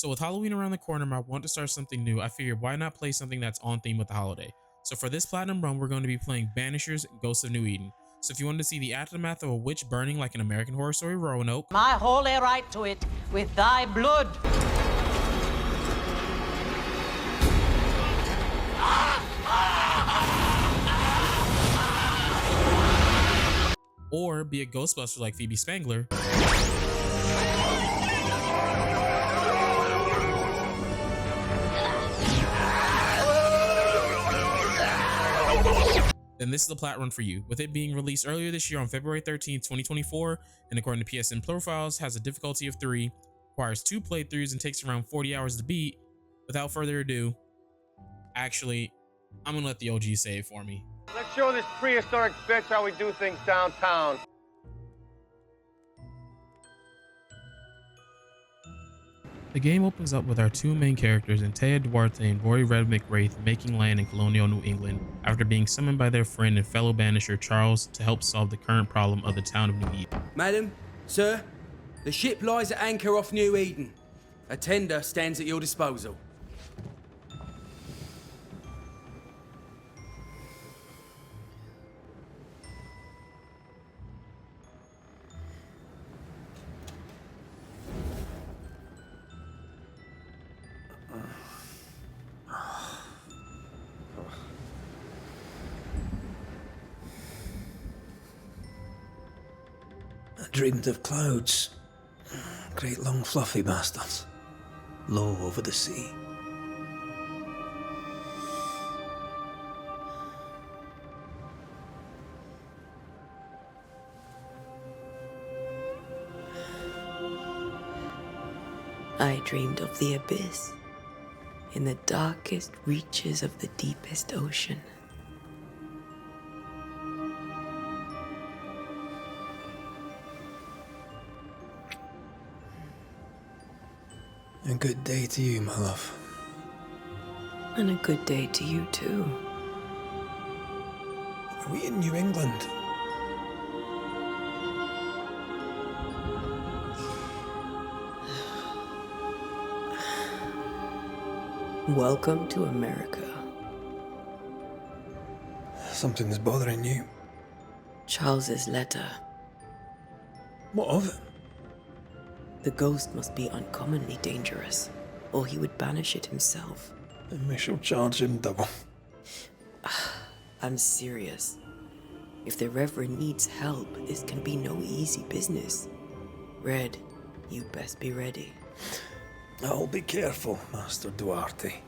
So with Halloween around the corner, I want to start something new. I figured why not play something that's on theme with the holiday. So for this platinum run, we're going to be playing Banishers, Ghosts of New Eden. So if you wanted to see the aftermath of a witch burning like an American Horror Story Roanoke, my holy right to it with thy blood. or be a Ghostbuster like Phoebe Spangler, then this is the plat run for you. With it being released earlier this year on February 13th, 2024, and according to PSN profiles, has a difficulty of 3, requires 2 playthroughs, and takes around 40 hours to beat. Without further ado, actually, I'm gonna let the OG say it for me. Let's show this prehistoric bitch how we do things downtown. The game opens up with our 2 main characters, Antea Duarte and Rory Red McWraith, making land in colonial New England after being summoned by their friend and fellow banisher Charles to help solve the current problem of the town of New Eden. Madam, sir, the ship lies at anchor off New Eden. A tender stands at your disposal. I dreamed of clouds. Great long fluffy bastards. Low over the sea. I dreamed of the abyss, in the darkest reaches of the deepest ocean. A good day to you, my love. And a good day to you too. Are we in New England? Welcome to America. Something's bothering you. Charles's letter. What of it? The ghost must be uncommonly dangerous, or he would banish it himself. Then we shall charge him double. I'm serious. If the Reverend needs help, this can be no easy business. Red, you best be ready. I'll be careful, Master Duarte.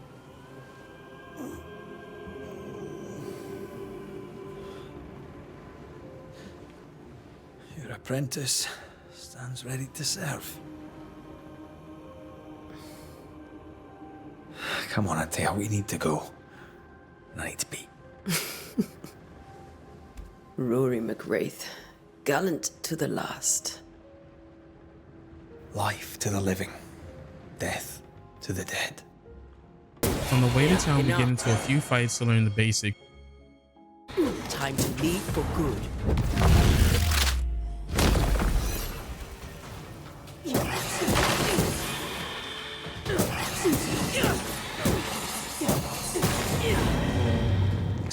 Your apprentice stands ready to serve. Come on, Antea, we need to go. I need to be. Rory McWraith, gallant to the last. Life to the living, death to the dead. On the way to town, we get into a few fights to learn the basics. Time to leave for good.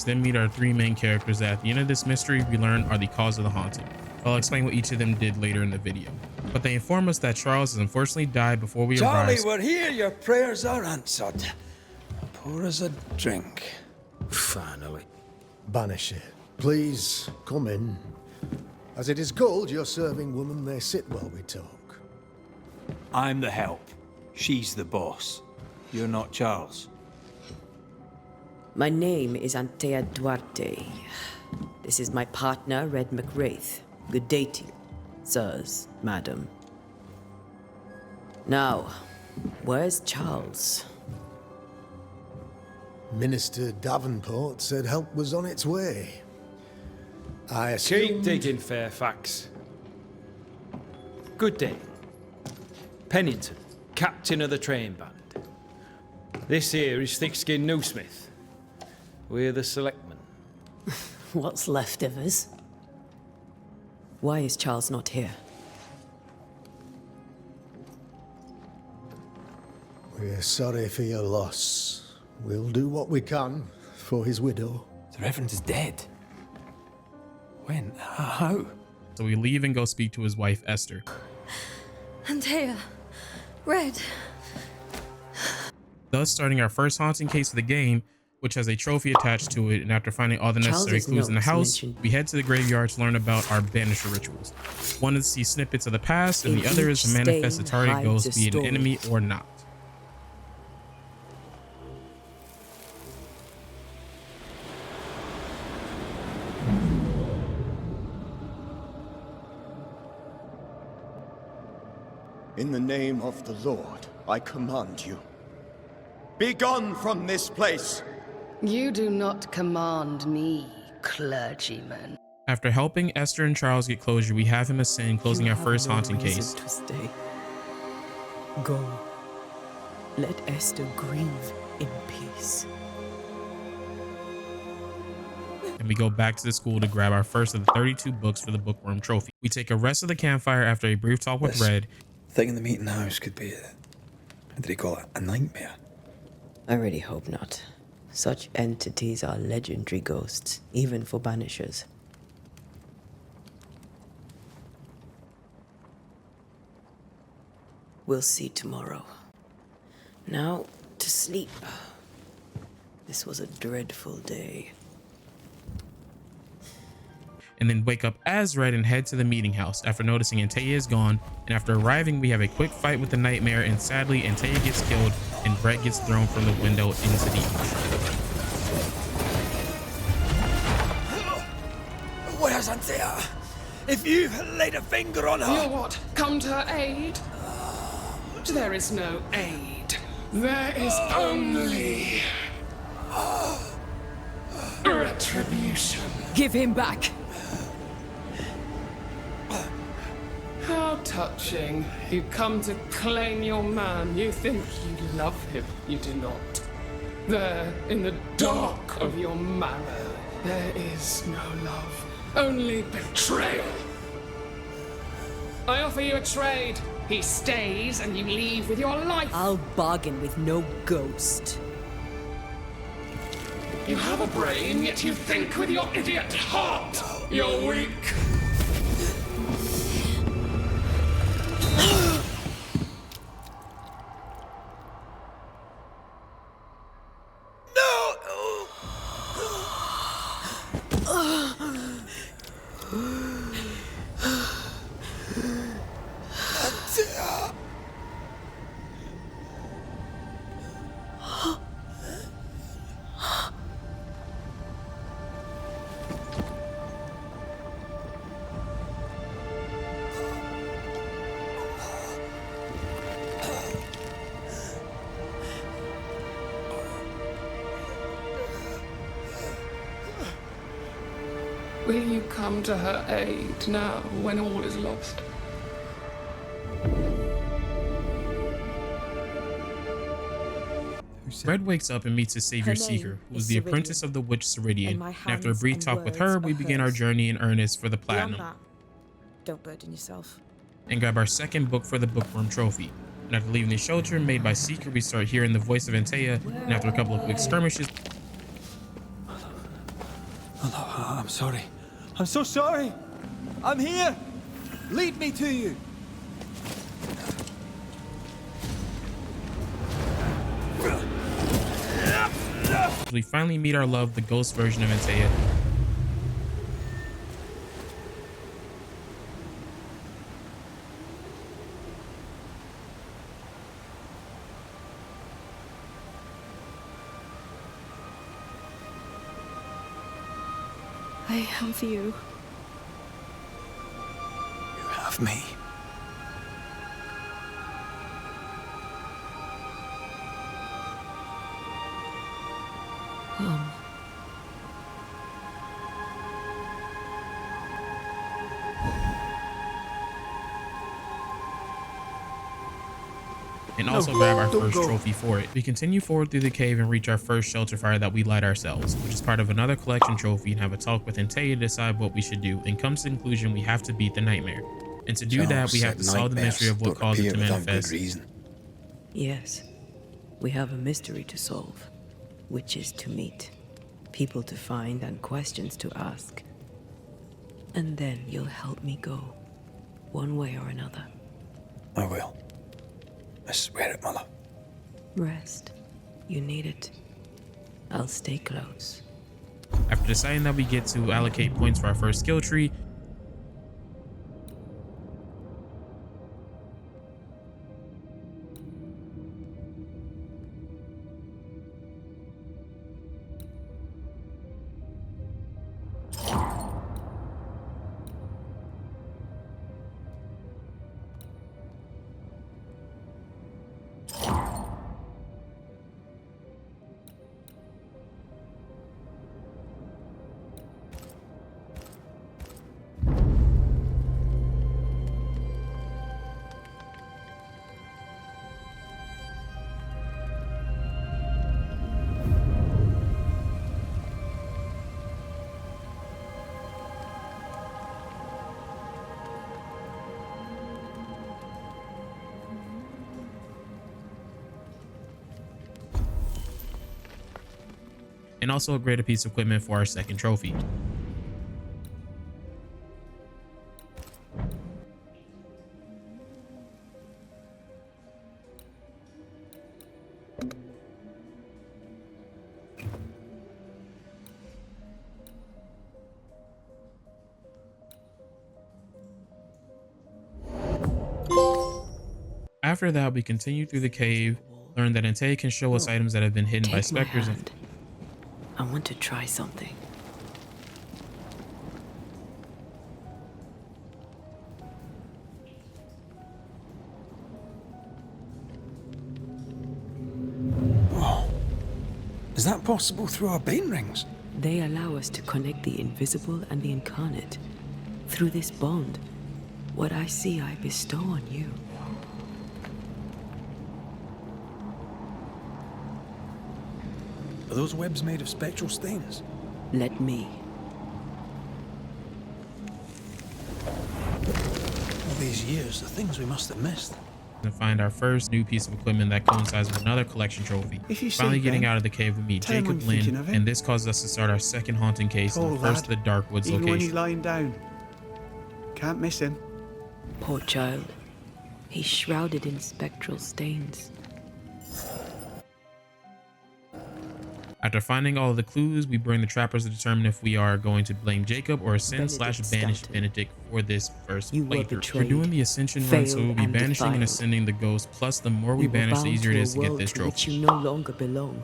Then meet our 3 main characters that at the end of this mystery we learn are the cause of the haunting. I'll explain what each of them did later in the video. But they inform us that Charles has unfortunately died before we Charlie, arrive. we're here. Your prayers are answered. Pour us a drink. Finally. Banisher, please come in. As it is called, your serving woman may sit while we talk. I'm the help. She's the boss. You're not Charles. My name is Antea Duarte. This is my partner, Red McWraith. Good day to you, sirs, madam. Now, where's Charles? Minister Davenport said help was on its way. I Keep assume... digging, Fairfax. Good day. Pennington, captain of the train band. This here is Thickskin Newsmith. We're the selectmen. What's left of us? Why is Charles not here? We're sorry for your loss. We'll do what we can for his widow. The Reverend is dead. When? How? So we leave and go speak to his wife, Esther. Antea, Red. Thus starting our first haunting case of the game, which has a trophy attached to it, and after finding all the necessary clues in the house, we head to the graveyard to learn about our Banisher rituals. One is to see snippets of the past, and the other is to manifest a target ghost, be it an enemy or not. In the name of the Lord, I command you. Be gone from this place! You do not command me, clergyman. After helping Esther and Charles get closure, we have him ascend, closing our first haunting case. To stay. Go. Let Esther grieve in peace. And we go back to the school to grab our first of the 32 books for the Bookworm Trophy. We take a rest of the campfire after a brief talk with Red. Thing in the meeting house could be, what did he call it, a nightmare? I really hope not. Such entities are legendary ghosts, even for Banishers. We'll see tomorrow. Now, to sleep. This was a dreadful day. And then wake up as Red and head to the meeting house after noticing Antea is gone. And after arriving, we have a quick fight with the nightmare, and sadly Antea gets killed and Red gets thrown from the window into the ocean. Where's Antea? If you've laid a finger on her... You'll what? Come to her aid? There is no aid. There is only... retribution. Give him back! How touching. You come to claim your man. You think you love him. You do not. There, in the dark of your marrow, there is no love. Only betrayal. I offer you a trade. He stays and you leave with your life. I'll bargain with no ghost. You have a brain, yet you think with your idiot heart. You're weak. Will you come to her aid now, when all is lost? Red wakes up and meets his savior Seeker, who is the apprentice of the witch Ceridian. And after a brief talk with her, we begin our journey in earnest for the platinum. Don't burden yourself. And grab our second book for the Bookworm Trophy. And after leaving the shelter made by Seeker, we start hearing the voice of Antea, and after a couple of quick skirmishes... Oh, I'm sorry. I'm so sorry. I'm here. Lead me to you. We finally meet our love, the ghost version of Antea. I have you. You have me. And also grab our first trophy for it. We continue forward through the cave and reach our first shelter fire that we light ourselves, which is part of another collection trophy, and have a talk with Antea to decide what we should do, and comes to the conclusion we have to beat the nightmare. And to do that, we have to solve the mystery of what caused it to manifest. Yes. We have a mystery to solve, witches to meet, people to find, and questions to ask. And then you'll help me go, one way or another. I will. I swear it, Mother. Rest. You need it. I'll stay close. After deciding that we get to allocate points for our first skill tree, and also upgrade a piece of equipment for our second trophy. After that, we continue through the cave, learn that Antea can show us items that have been hidden by Take my specters. hand. I want to try something. Is that possible through our bane rings? They allow us to connect the invisible and the incarnate. Through this bond, what I see I bestow on you. Are those webs made of spectral stains? Let me. All these years, the things we must have missed. And find our first new piece of equipment that coincides with another collection trophy. If you see Finally getting Ben, out of the cave, we meet tell him Jacob I'm thinking Lynn, of him. and this causes us to start our second haunting case in Poor the first lad. of the Darkwoods Even when he's location. lying down. Can't miss him. Poor child. He's shrouded in spectral stains. After finding all of the clues, we bring the trappers to determine if we are going to blame Jacob or ascend slash banish Benedict for this first You were playthrough. We're betrayed, doing the ascension run, so failed, we'll be and banishing and defiled. ascending the ghost. Plus, the more we You were banish, the bound easier it to a is to get world this to which trophy. you no longer belong.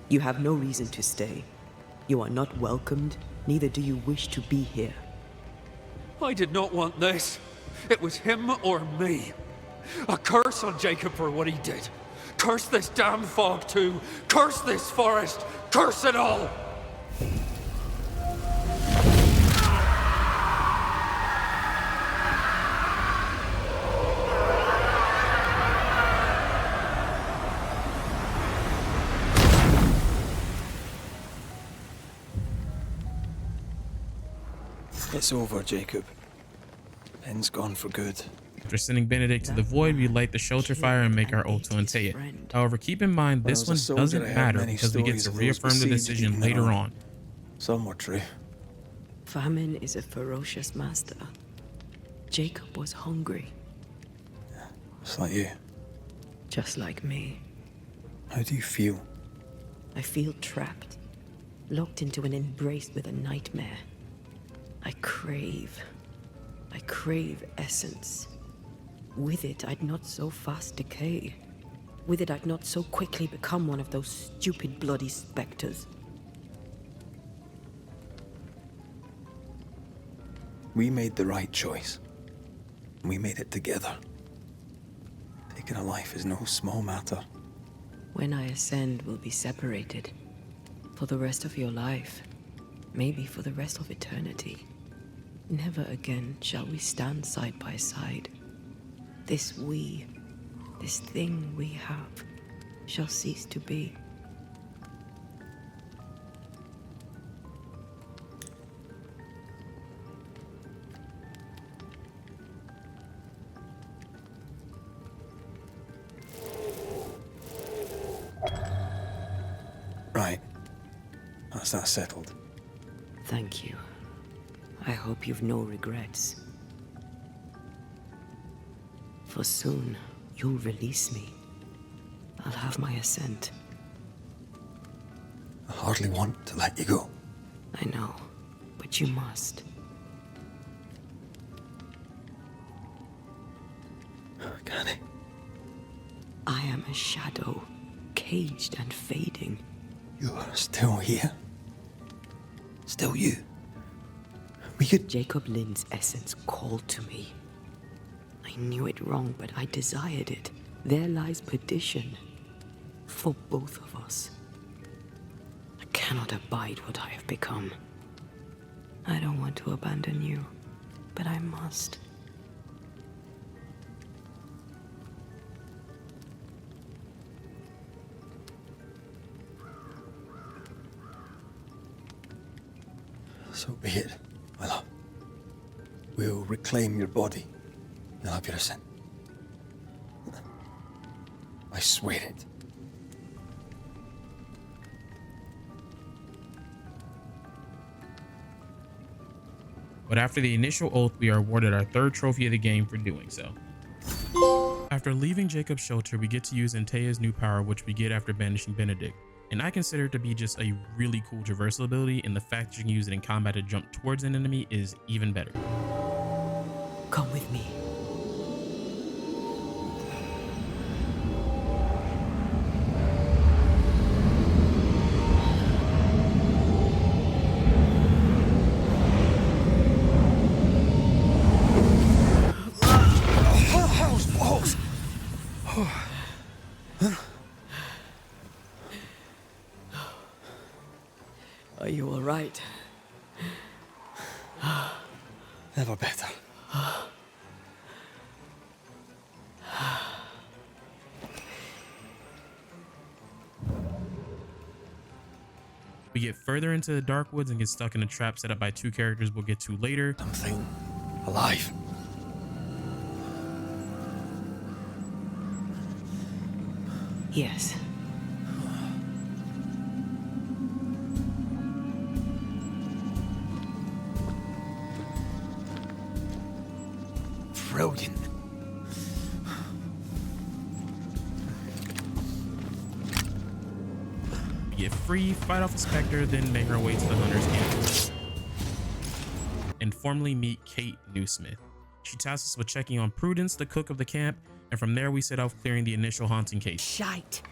You have no reason to stay. You are not welcomed, neither do you wish to be here. I did not want this. It was him or me. A curse on Jacob for what he did. Curse this damn fog too. Curse this forest. Curse it all. It's over, Jacob. Ben's gone for good. After sending Benedict to the void, we light the shelter fire and make our oath to Antea. However, keep in mind, this one doesn't matter because we get to reaffirm the decision later on. Some were true. Famine is a ferocious master. Jacob was hungry. It's like you. Just like me. How do you feel? I feel trapped, locked into an embrace with a nightmare. I crave essence. With it, I'd not so fast decay. With it, I'd not so quickly become one of those stupid bloody specters. We made the right choice. We made it together. Taking a life is no small matter. When I ascend, we'll be separated. For the rest of your life. Maybe for the rest of eternity. Never again shall we stand side by side. This thing we have, shall cease to be. That's that settled. Thank you. I hope you've no regrets. For soon, you'll release me. I'll have my assent. I hardly want to let you go. I know, but you must. Can I? I am a shadow, caged and fading. You're still here? Still you? We could... Jacob Lynn's essence called to me. I knew it wrong, but I desired it. There lies perdition. For both of us. I cannot abide what I have become. I don't want to abandon you, but I must. So be it, my love. We'll reclaim your body. You'll have your assent. I swear it. But after the initial oath, we are awarded our third trophy of the game for doing so. After leaving Jacob's shelter, we get to use Antea's new power, which we get after banishing Benedict. And I consider it to be just a really cool traversal ability, and the fact that you can use it in combat to jump towards an enemy is even better. Come with me. Are you all right? Never better. We get further into the dark woods and get stuck in a trap set up by two characters we'll get to later. Something alive. Yes. Brilliant. We get free, fight off the Spectre, then make our way to the Hunter's camp. And formally meet Kate Newsmith. She tasks us with checking on Prudence, the cook of the camp, and from there we set off clearing the initial haunting case. Shite.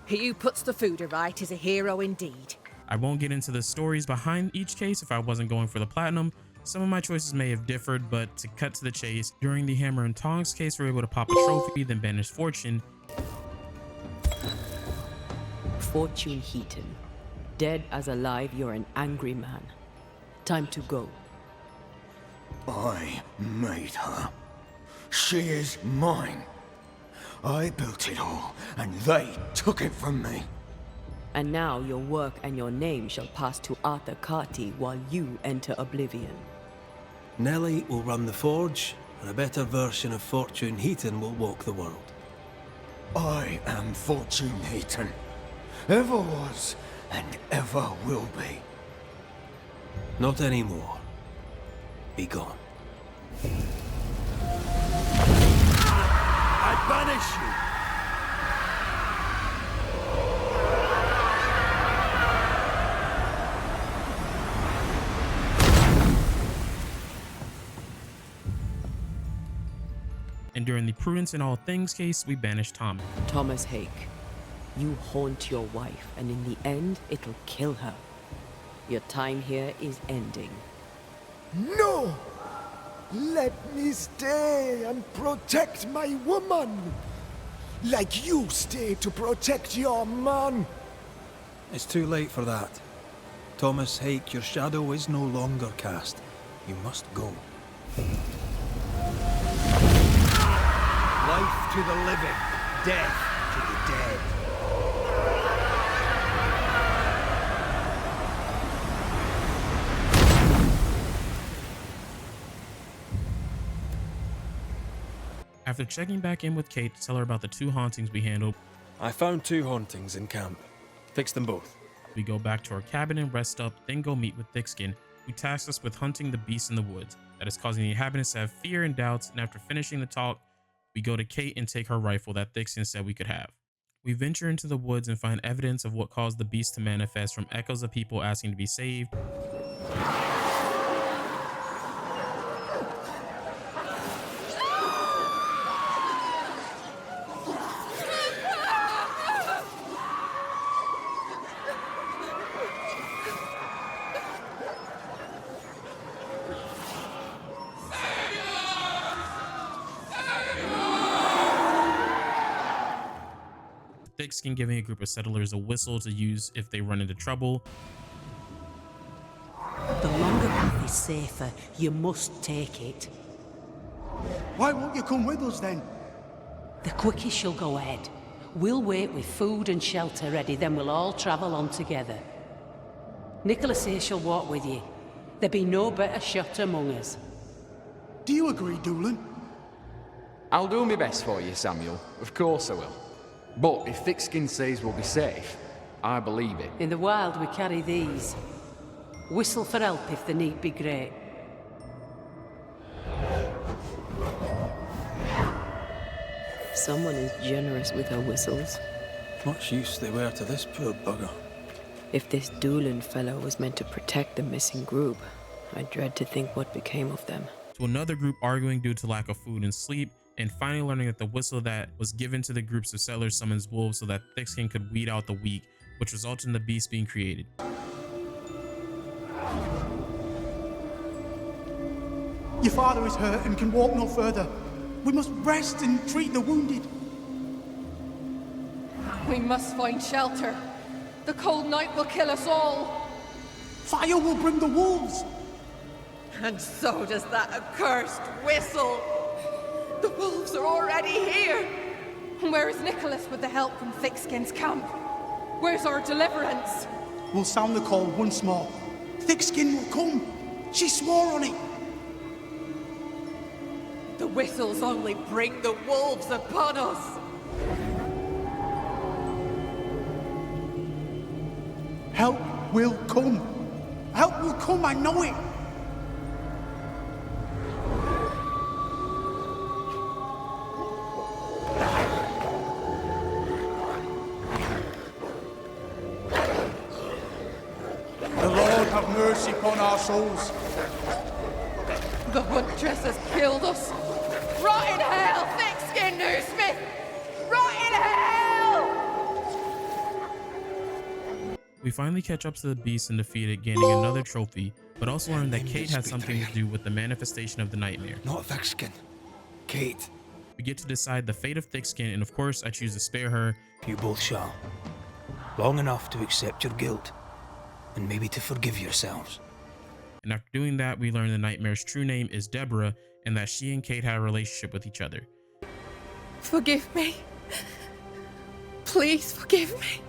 He who puts the food aright is a hero indeed. I won't get into the stories behind each case if I wasn't going for the platinum. Some of my choices may have differed, but to cut to the chase, during the Hammer and Tongs case, we were able to pop a trophy, then banish Fortune. Fortune Heaton. Dead as alive, you're an angry man. Time to go. I made her. She is mine. I built it all, and they took it from me. And now your work and your name shall pass to Arthur Carty while you enter oblivion. Nellie will run the forge, and a better version of Fortune Heaton will walk the world. I am Fortune Heaton. Ever was, and ever will be. Not anymore. Be gone. I banish you! And during the Prudence in All Things case, we banished Tom. Thomas Hake, you haunt your wife, and in the end, it'll kill her. Your time here is ending. No! Let me stay and protect my woman! Like you stay to protect your man! It's too late for that. Thomas Hake, your shadow is no longer cast. You must go. Life to the living, death to the dead. After checking back in with Kate to tell her about the two hauntings we handled, I found two hauntings in camp. Fixed them both. we go back to our cabin and rest up, then go meet with Thickskin, who tasks us with hunting the beast in the woods that is causing the inhabitants to have fear and doubts. And after finishing the talk, we go to Kate and take her rifle that Thickskin said we could have. We venture into the woods and find evidence of what caused the beast to manifest, from echoes of people asking to be saved, Thickskin giving a group of settlers a whistle to use if they run into trouble. The longer path is safer. You must take it. Why won't you come with us then? The quickest you'll go ahead. We'll wait with food and shelter ready, then we'll all travel on together. Nicholas here shall walk with you. There be no better shot among us. Do you agree, Doolin? I'll do my best for you, Samuel. Of course I will. But if Thickskin says we'll be safe, I believe it. In the wild we carry these. Whistle for help if the need be great. Someone is generous with her whistles. Much use they were to this poor bugger. If this Doolin fellow was meant to protect the missing group, I dread to think what became of them. To another group arguing due to lack of food and sleep, and finally learning that the whistle that was given to the groups of settlers summons wolves so that Thickskin could weed out the weak, which resulted in the beast being created. Your father is hurt and can walk no further. We must rest and treat the wounded. We must find shelter. The cold night will kill us all. Fire will bring the wolves. And so does that accursed whistle. The wolves are already here. And where is Nicholas with the help from Thickskin's camp? Where's our deliverance? We'll sound the call once more. Thickskin will come. She swore on it. The whistles only bring the wolves upon us. Help will come. Help will come, I know it. The Lord have mercy upon our souls. The huntress has killed us. Rot in hell, Thickskin Newsmith! Rot in hell! We finally catch up to the beast and defeat it, gaining another trophy, but also learn that Kate had something to do with the manifestation of the nightmare. Not Thickskin. Kate. We get to decide the fate of Thickskin, and of course I choose to spare her. You both shall. Long enough to accept your guilt, and maybe to forgive yourselves. And after doing that, we learn the nightmare's true name is Deborah, and that she and Kate had a relationship with each other. Forgive me. Please forgive me.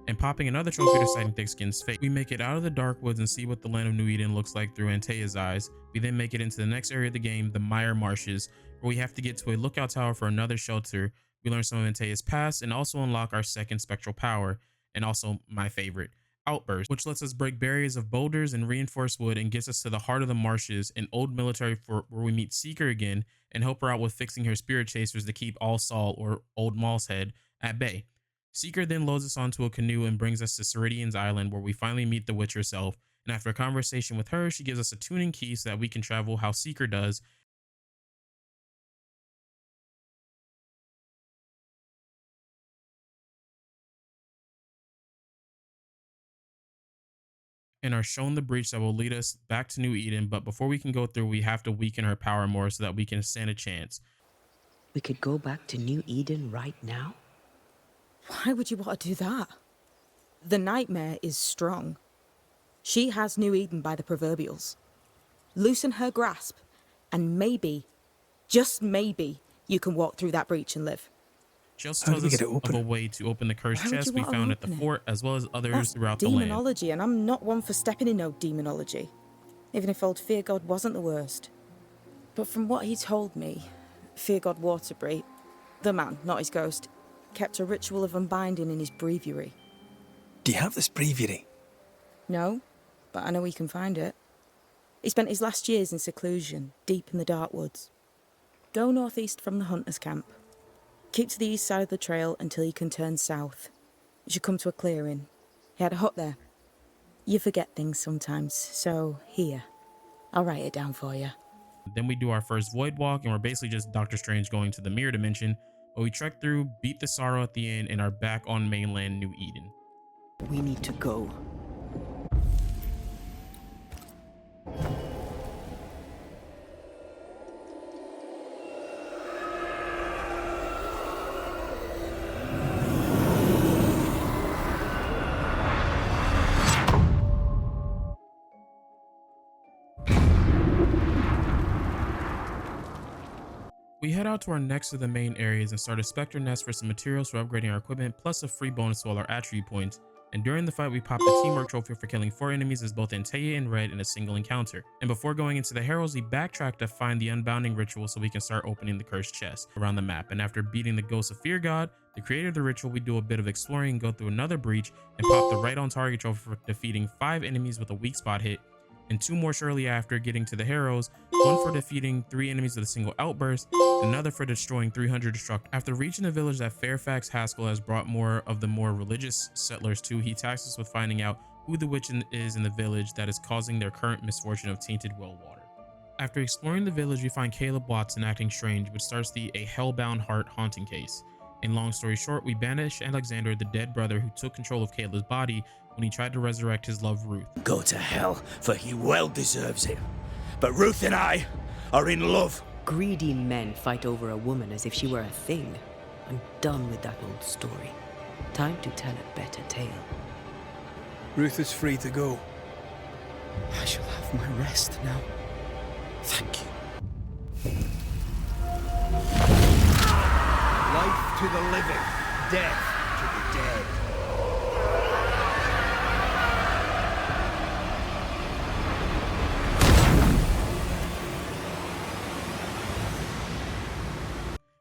And popping another trophy deciding Thickskin's fate, we make it out of the dark woods and see what the land of New Eden looks like through Antea's eyes. We then make it into the next area of the game, the Mire Marshes, where we have to get to a lookout tower for another shelter. We learn some of Antea's past and also unlock our second spectral power, and also my favorite, Outburst, which lets us break barriers of boulders and reinforced wood and gets us to the heart of the marshes, an old military fort where we meet Seeker again and help her out with fixing her spirit chasers to keep all Saul, or Old Moss's head, at bay. Seeker then loads us onto a canoe and brings us to Ceridian's Island, where we finally meet the witch herself, and after a conversation with her, she gives us a tuning key so that we can travel how Seeker does, and are shown the breach that will lead us back to New Eden. But before we can go through, we have to weaken her power more so that we can stand a chance. We could go back to New Eden right now? Why would you want to do that? The nightmare is strong. She has New Eden by the proverbials. Loosen her grasp, and maybe, just maybe, you can walk through that breach and live. She also tells us of a way to open the cursed chest we found at the fort, as well as others throughout the land. Demonology, and I'm not one for stepping in no demonology, even if old Fear God wasn't the worst. But from what he told me, Fear God Waterbury, the man, not his ghost, kept a ritual of unbinding in his breviary. Do you have this breviary? No, but I know he can find it. He spent his last years in seclusion, deep in the dark woods. Go northeast from the hunter's camp. Keep to the east side of the trail until you can turn south. You should come to a clearing. He had a hut there. You forget things sometimes, so here. I'll write it down for you. Then we do our first void walk, and we're basically just Doctor Strange going to the mirror dimension. But we trek through, beat the sorrow at the end, and are back on mainland New Eden. We need to go. We head out to our next of the main areas and start a Spectre nest for some materials for upgrading our equipment, plus a free bonus to all our attribute points. And during the fight, we pop the teamwork trophy for killing 4 enemies as both Antea and Red in a single encounter. And before going into the Heralds, we backtrack to find the unbounding ritual so we can start opening the cursed chest around the map. And after beating the Ghost of Fear God, the creator of the ritual, we do a bit of exploring and go through another breach and pop the right on target trophy for defeating 5 enemies with a weak spot hit, and 2 more shortly after getting to the Harrows, 1 for defeating 3 enemies with a single outburst, another for destroying 300 destruct. After reaching the village that Fairfax Haskell has brought more of the more religious settlers to, he tasks us with finding out who the witch is in the village that is causing their current misfortune of tainted well water. After exploring the village, we find Caleb Watson acting strange, which starts a Hellbound Heart haunting case. And long story short, we banish Alexander, the dead brother who took control of Caleb's body when he tried to resurrect his love, Ruth. Go to hell, for he well deserves it. But Ruth and I are in love. Greedy men fight over a woman as if she were a thing. I'm done with that old story. Time to tell a better tale. Ruth is free to go. I shall have my rest now. Thank you. Life to the living, death to the dead.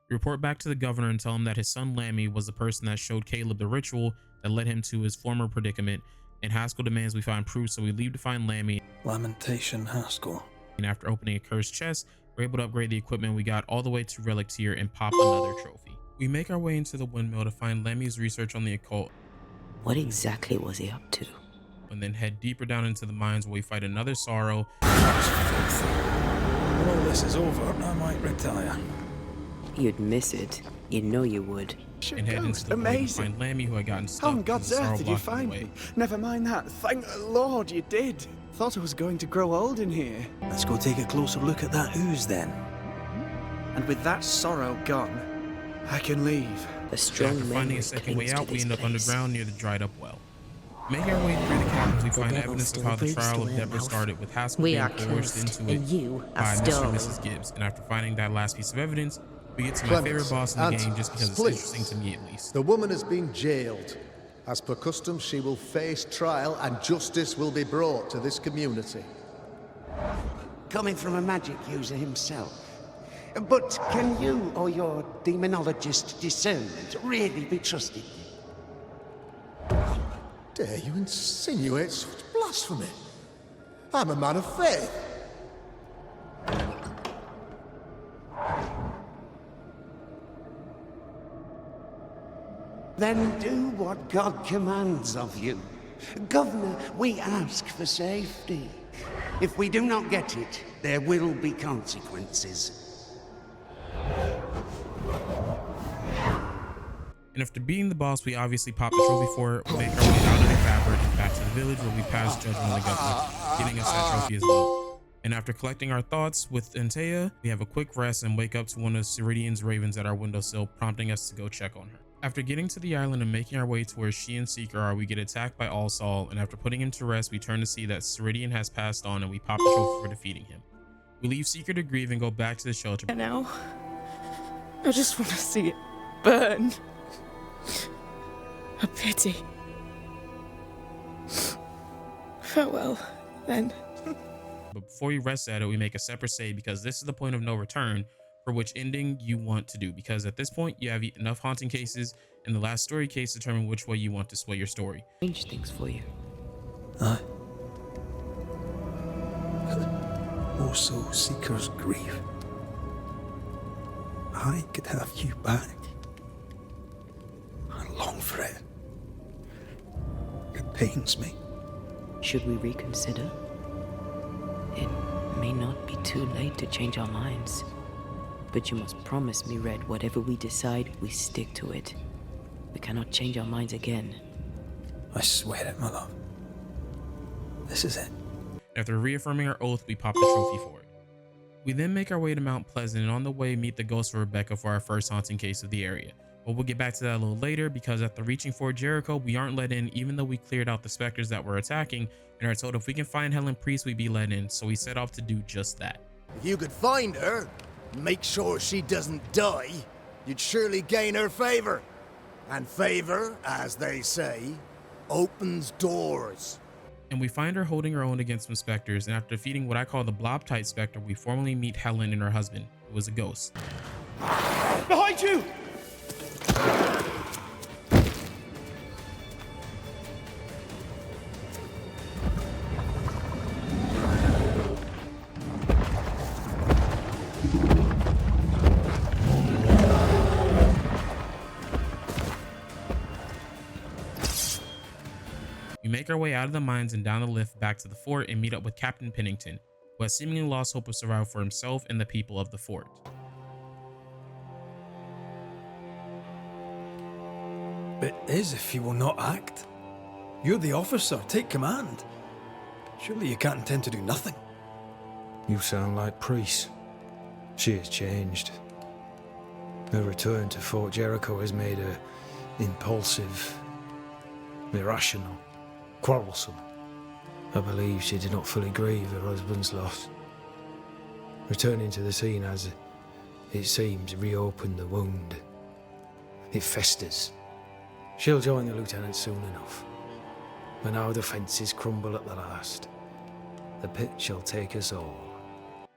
We report back to the governor and tell him that his son Lammy was the person that showed Caleb the ritual that led him to his former predicament, and Haskell demands we find proof, so we leave to find Lammy. Lamentation Haskell. And after opening a cursed chest, we're able to upgrade the equipment we got all the way to Relic Tier and pop another trophy. We make our way into the windmill to find Lammy's research on the occult. What exactly was he up to? And then head deeper down into the mines where we fight another sorrow. When all this is over, I might retire. You'd miss it. You know you would. And head into the void to find Lammy, who had gotten stuck. How on God's earth did you find me? Never mind that. Thank the Lord you did. Thought I was going to grow old in here. Let's go take a closer look at that ooze then. And with that sorrow gone, I can leave. After finding a second way out, we end up underground near the dried up well. Making our way through the caverns, we find evidence of how the trial of Deborah started, with Haskell being coerced into it by Mr. and Mrs. Gibbs. And after finding that last piece of evidence, we get to my favorite boss in the game, just because it's interesting to me at least. The woman has been jailed. As per custom, she will face trial and justice will be brought to this community. Coming from a magic user himself. But can you or your demonologist discernment really be trusted? Dare you insinuate such blasphemy? I'm a man of faith. Then do what God commands of you. Governor, we ask for safety. If we do not get it, there will be consequences. And after beating the boss, we obviously pop the trophy for it, make our way out of the fabric and back to the village where we pass judgment on the governor, getting us that trophy as well. And after collecting our thoughts with Antea, we have a quick rest and wake up to one of Ceridian's ravens at our windowsill, prompting us to go check on her. After getting to the island and making our way to where she and Seeker are, we get attacked by All-Sol, and after putting him to rest, we turn to see that Ceridian has passed on and we pop the trophy for defeating him. We leave Seeker to grieve and go back to the shelter. And now, I just want to see it burn. A pity. Farewell, then. But before we rest at it, we make a separate save because this is the point of no return for which ending you want to do, because at this point you have enough haunting cases and the last story case to determine which way you want to sway your story. Change things for you. Also, Seeker's grief. I could have you back. I long for it. It pains me. Should we reconsider? It may not be too late to change our minds. But you must promise me, Red, whatever we decide, we stick to it. We cannot change our minds again. I swear it, my love. This is it. After reaffirming our oath, we pop the trophy for it. We then make our way to Mount Pleasant and on the way meet the ghost of Rebecca for our first haunting case of the area. But we'll get back to that a little later because after reaching Fort Jericho, we aren't let in even though we cleared out the specters that were attacking and are told if we can find Helen Priest, we'd be let in, so we set off to do just that. If you could find her, make sure she doesn't die, you'd surely gain her favor. And favor, as they say, opens doors. And we find her holding her own against some specters, and after defeating what I call the blob-type specter, we formally meet Helen and her husband, who was a ghost. Behind you! We make our way out of the mines and down the lift back to the fort and meet up with Captain Pennington, who has seemingly lost hope of survival for himself and the people of the fort. It is if you will not act. You're the officer, take command. Surely you can't intend to do nothing. You sound like Priest. She has changed. Her return to Fort Jericho has made her impulsive, irrational, quarrelsome. I believe she did not fully grieve her husband's loss. Returning to the scene has, it seems, reopened the wound. It festers. She'll join the lieutenant soon enough. When our defences crumble at the last, the pit shall take us all.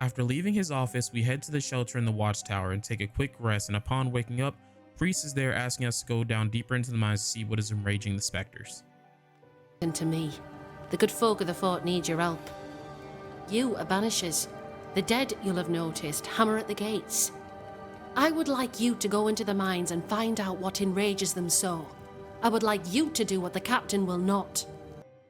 After leaving his office, we head to the shelter in the watchtower and take a quick rest, and upon waking up, Priest is there asking us to go down deeper into the mines to see what is enraging the specters. And to me, the good folk of the fort need your help. You are Banishers. The dead, you'll have noticed, hammer at the gates. I would like you to go into the mines and find out what enrages them so. I would like you to do what the captain will not.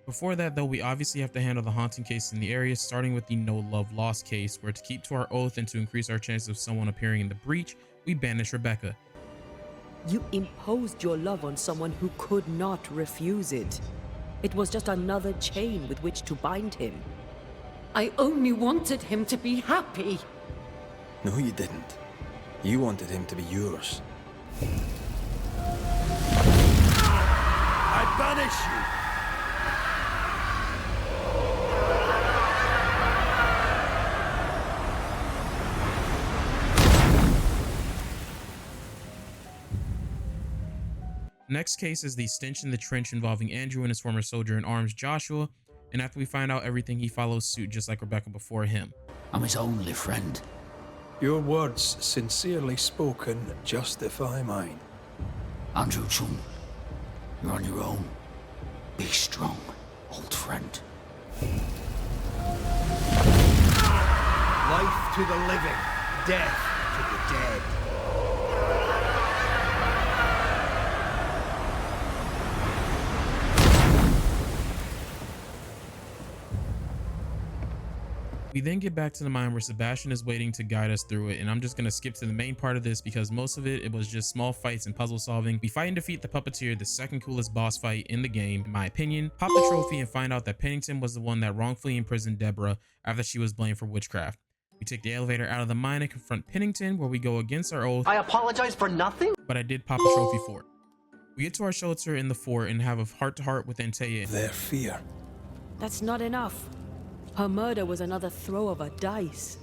Before that though, we obviously have to handle the haunting case in the area, starting with the No Love Lost case, where to keep to our oath and to increase our chances of someone appearing in the breach, we banish Rebecca. You imposed your love on someone who could not refuse it. It was just another chain with which to bind him. I only wanted him to be happy. No, you didn't. You wanted him to be yours. I banish you! Next case is the stench in the trench involving Andrew and his former soldier in arms, Joshua, and after we find out everything, he follows suit just like Rebecca before him. I'm his only friend. Your words, sincerely spoken, justify mine. Andrew Chung, you're on your own. Be strong, old friend. Life to the living, death to the dead. We then get back to the mine where Sebastian is waiting to guide us through it, and I'm just going to skip to the main part of this because most of it was just small fights and puzzle solving. We fight and defeat the Puppeteer, the second coolest boss fight in the game, in my opinion, pop the trophy and find out that Pennington was the one that wrongfully imprisoned Deborah after she was blamed for witchcraft. We take the elevator out of the mine and confront Pennington, where we go against our oath. I apologize for nothing? But I did pop a trophy for it. We get to our shelter in the fort and have a heart-to-heart with Antea. Their fear. That's not enough. Her murder was another throw of a dice.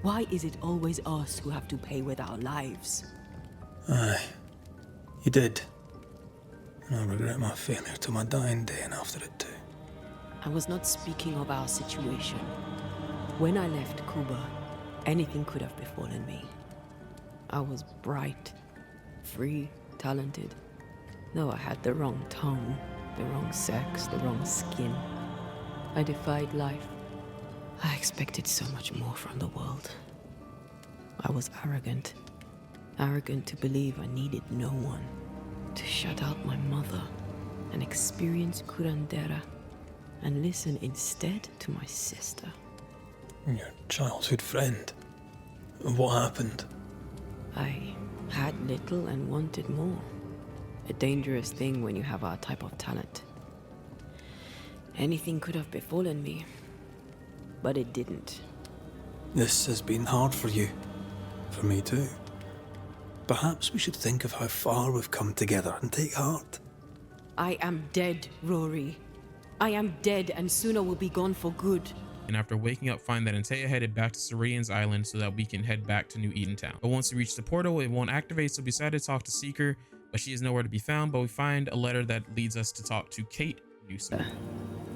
Why is it always us who have to pay with our lives? Aye. You did. And I'll regret my failure till my dying day and after it too. I was not speaking of our situation. When I left Cuba, anything could have befallen me. I was bright, free, talented. Though I had the wrong tongue, the wrong sex, the wrong skin. I defied life. I expected so much more from the world. I was arrogant. Arrogant to believe I needed no one. To shut out my mother and experience curandera and listen instead to my sister. Your childhood friend. What happened? I had little and wanted more. A dangerous thing when you have our type of talent. Anything could have befallen me, but it didn't. This has been hard for you. For me too. Perhaps we should think of how far we've come together and take heart. I am dead, Rory. I am dead, and sooner will be gone for good. And after waking up, find that Antea headed back to Sirian's island so that we can head back to New Edentown. But once we reach the portal, it won't activate, so we decided to talk to Seeker, but she is nowhere to be found. But we find a letter that leads us to talk to Kate Newsom.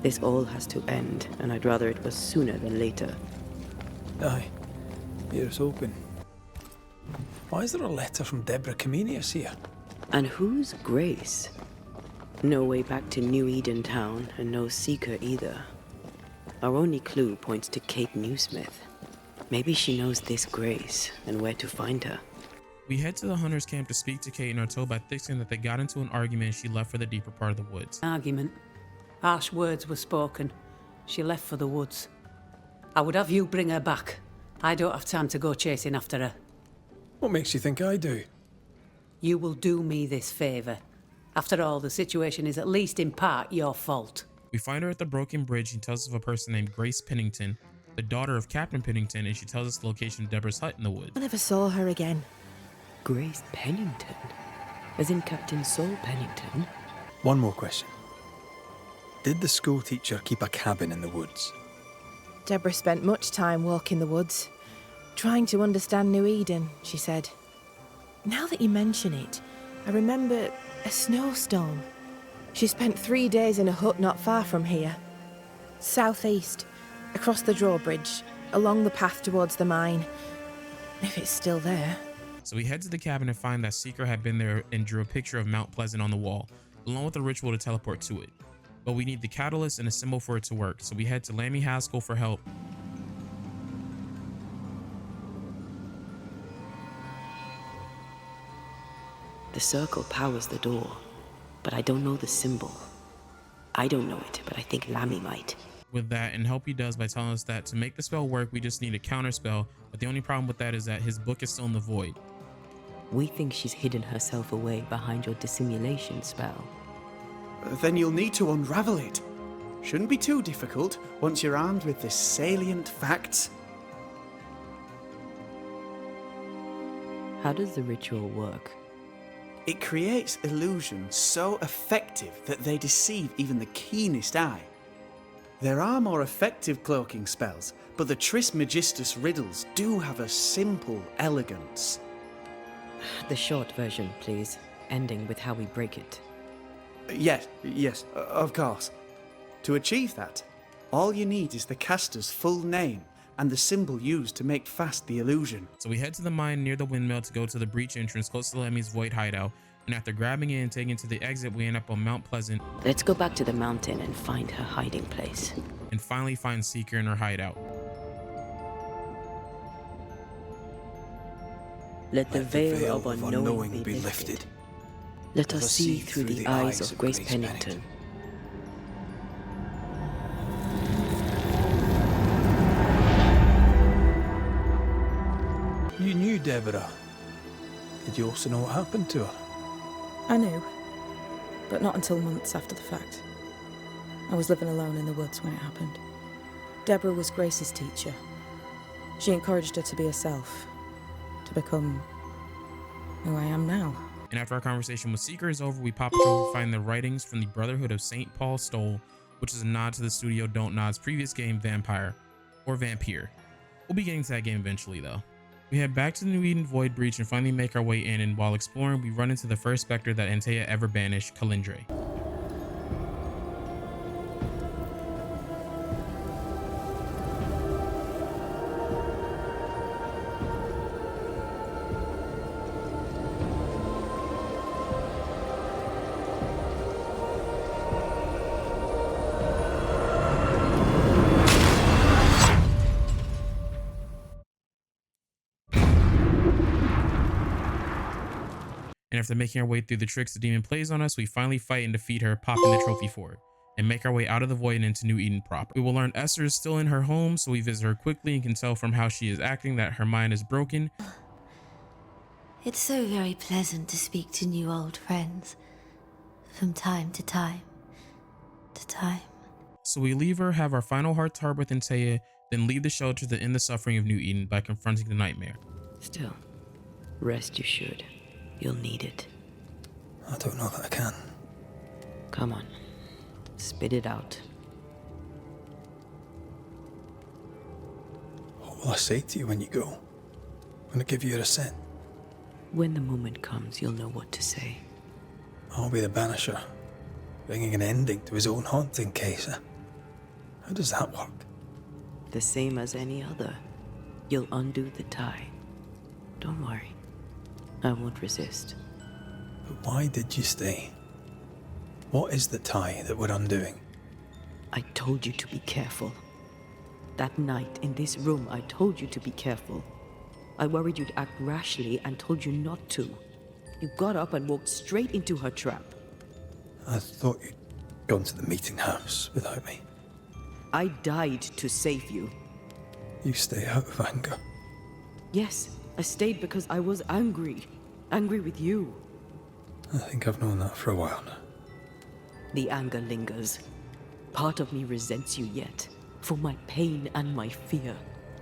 This all has to end, and I'd rather it was sooner than later. Aye. Here's hoping. Why is there a letter from Deborah Comenius here? And who's Grace? No way back to New Edentown, and no Seeker either. Our only clue points to Kate Newsmith. Maybe she knows this Grace, and where to find her. We head to the hunter's camp to speak to Kate and are told by Thixton that they got into an argument and she left for the deeper part of the woods. Argument. Harsh words were spoken. She left for the woods. I would have you bring her back. I don't have time to go chasing after her. What makes you think I do? You will do me this favour. After all, the situation is at least in part your fault. We find her at the broken bridge and tells us of a person named Grace Pennington, the daughter of Captain Pennington, and she tells us the location of Deborah's hut in the woods. I never saw her again. Grace Pennington? As in Captain Saul Pennington? One more question. Did the school teacher keep a cabin in the woods? Deborah spent much time walking the woods, trying to understand New Eden, she said. Now that you mention it, I remember a snowstorm. She spent 3 days in a hut not far from here. Southeast, across the drawbridge, along the path towards the mine. If it's still there. So we head to the cabin and find that Seeker had been there and drew a picture of Mount Pleasant on the wall, along with a ritual to teleport to it. But we need the catalyst and a symbol for it to work, so we head to Lammy Haskell for help. The circle powers the door, but I don't know the symbol. I don't know it, but I think Lammy might. With that, and help he does by telling us that to make the spell work, we just need a counter spell, but the only problem with that is that his book is still in the void. We think she's hidden herself away behind your dissimulation spell. Then you'll need to unravel it. Shouldn't be too difficult once you're armed with the salient facts. How does the ritual work? It creates illusions so effective that they deceive even the keenest eye. There are more effective cloaking spells, but the Trismegistus riddles do have a simple elegance. The short version, please, ending with how we break it. Yes, of course. To achieve that, all you need is the caster's full name and the symbol used to make fast the illusion. So we head to the mine near the windmill to go to the breach entrance close to Lemmy's void hideout, and after grabbing it and taking it to the exit, we end up on Mount Pleasant. Let's go back to the mountain and find her hiding place. And finally find Seeker in her hideout. Let the veil of unknowing be lifted. Let us see through the eyes of Grace Pennington. You knew Deborah. Did you also know what happened to her? I knew, but not until months after the fact. I was living alone in the woods when it happened. Deborah was Grace's teacher. She encouraged her to be herself, to become who I am now. And after our conversation with Seeker is over, we pop a trophy finding the writings from the Brotherhood of St. Paul Stole, which is a nod to the studio Don't Nod's previous game, Vampire, or Vampire. We'll be getting to that game eventually though. We head back to the New Eden Void Breach and finally make our way in, and while exploring, we run into the first specter that Antea ever banished, Kalindre. And after making our way through the tricks the demon plays on us, we finally fight and defeat her, popping the trophy for it, and make our way out of the void and into New Eden proper. We will learn Esther is still in her home, so we visit her quickly and can tell from how she is acting that her mind is broken. It's so very pleasant to speak to new old friends, from time to time to time. So we leave her, have our final heart-to-heart with Antea, then leave the shelter to end the suffering of New Eden by confronting the nightmare. Still, rest you should. You'll need it. I don't know that I can. Come on. Spit it out. What will I say to you when you go? When I give you your assent? When the moment comes, you'll know what to say. I'll be the Banisher, bringing an ending to his own haunting case. How does that work? The same as any other. You'll undo the tie. Don't worry. I won't resist. But why did you stay? What is the tie that we're undoing? I told you to be careful. That night in this room, I told you to be careful. I worried you'd act rashly and told you not to. You got up and walked straight into her trap. I thought you'd gone to the meeting house without me. I died to save you. You stay out of anger. Yes, I stayed because I was angry. Angry with you. I think I've known that for a while now. The anger lingers. Part of me resents you yet. For my pain and my fear.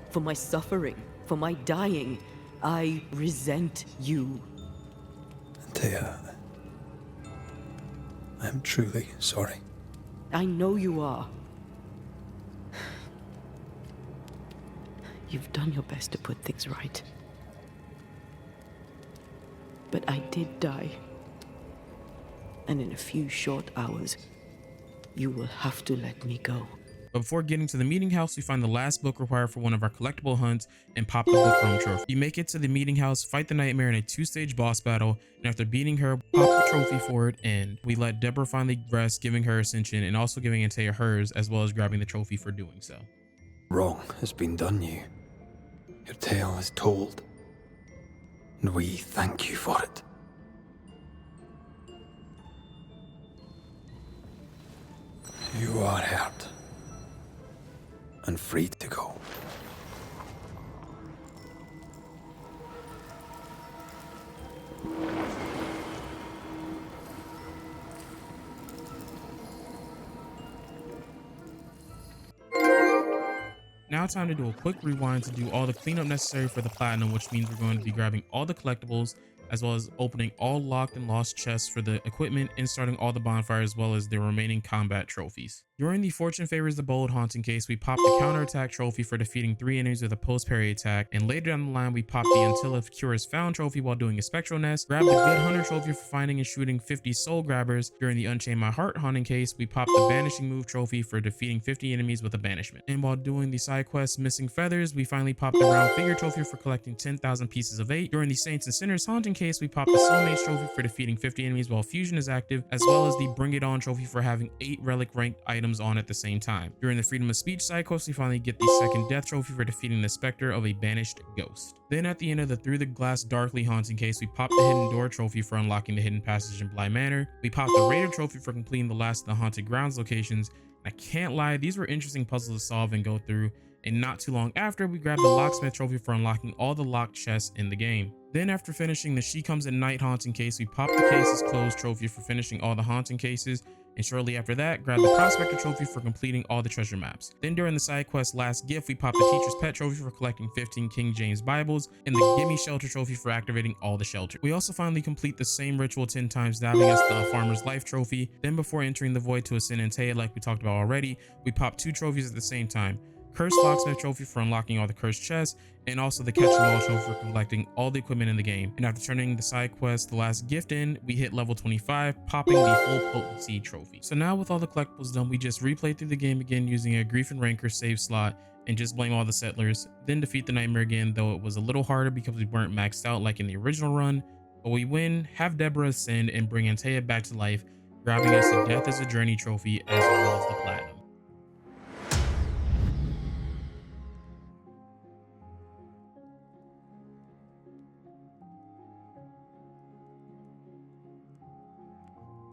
For my suffering. For my dying. I resent you. Antea, I am truly sorry. I know you are. You've done your best to put things right. But I did die. And in a few short hours, you will have to let me go. But before getting to the meeting house, we find the last book required for one of our collectible hunts and pop the book room trophy. You make it to the meeting house, fight the nightmare in a 2-stage boss battle, and after beating her, pop the trophy for it, and we let Deborah finally rest, giving her ascension and also giving Antea hers, as well as grabbing the trophy for doing so. Wrong has been done you. Your tale is told. And we thank you for it. You are hurt. And free to go. Now time to do a quick rewind to do all the cleanup necessary for the platinum, which means we're going to be grabbing all the collectibles, as well as opening all locked and lost chests for the equipment and starting all the bonfires, as well as the remaining combat trophies. During the Fortune Favors the Bold haunting case, we popped the counterattack trophy for defeating 3 enemies with a post-parry attack, and later down the line we popped the Until a Cure is Found trophy while doing a spectral nest, grabbed the Good Hunter trophy for finding and shooting 50 soul grabbers. During the Unchain My Heart haunting case, we popped the Banishing Move trophy for defeating 50 enemies with a banishment. And while doing the side quest Missing Feathers, we finally popped the Round Figure trophy for collecting 10,000 pieces of 8. During the Saints and Sinners haunting case, we popped the Soulmates trophy for defeating 50 enemies while fusion is active, as well as the Bring It On trophy for having 8 relic ranked items on at the same time. During the Freedom of Speech side quest, we finally get the second death trophy for defeating the specter of a banished ghost. Then at the end of the Through the Glass Darkly haunting case, we popped the Hidden Door trophy for unlocking the hidden passage in Bly Manor. We popped the Raider trophy for completing the last of the Haunted Grounds locations. And I can't lie, these were interesting puzzles to solve and go through. And not too long after, we grabbed the Locksmith trophy for unlocking all the locked chests in the game. Then after finishing the She Comes at Night haunting case, we popped the Cases Closed trophy for finishing all the haunting cases. and shortly after that, grab the Prospector trophy for completing all the treasure maps. Then during the side quest Last Gift, we pop the Teacher's Pet trophy for collecting 15 King James Bibles, and the Gimme Shelter trophy for activating all the shelters. We also finally complete the same ritual 10 times, dabbing us the Farmer's Life trophy. Then before entering the Void to ascend Antea, like we talked about already, we pop 2 trophies at the same time. Cursed Locksmith trophy for unlocking all the cursed chests, and also the Catch 'em All trophy for collecting all the equipment in the game. And after turning the side quest The Last Gift in, we hit level 25, popping the full potency trophy. So now with all the collectibles done, we just replay through the game again using a Grief and Rancor save slot and just blame all the settlers, then defeat the Nightmare again, though it was a little harder because we weren't maxed out like in the original run. But we win, have Deborah ascend, and bring Antea back to life, grabbing us the Death as a Journey trophy as well.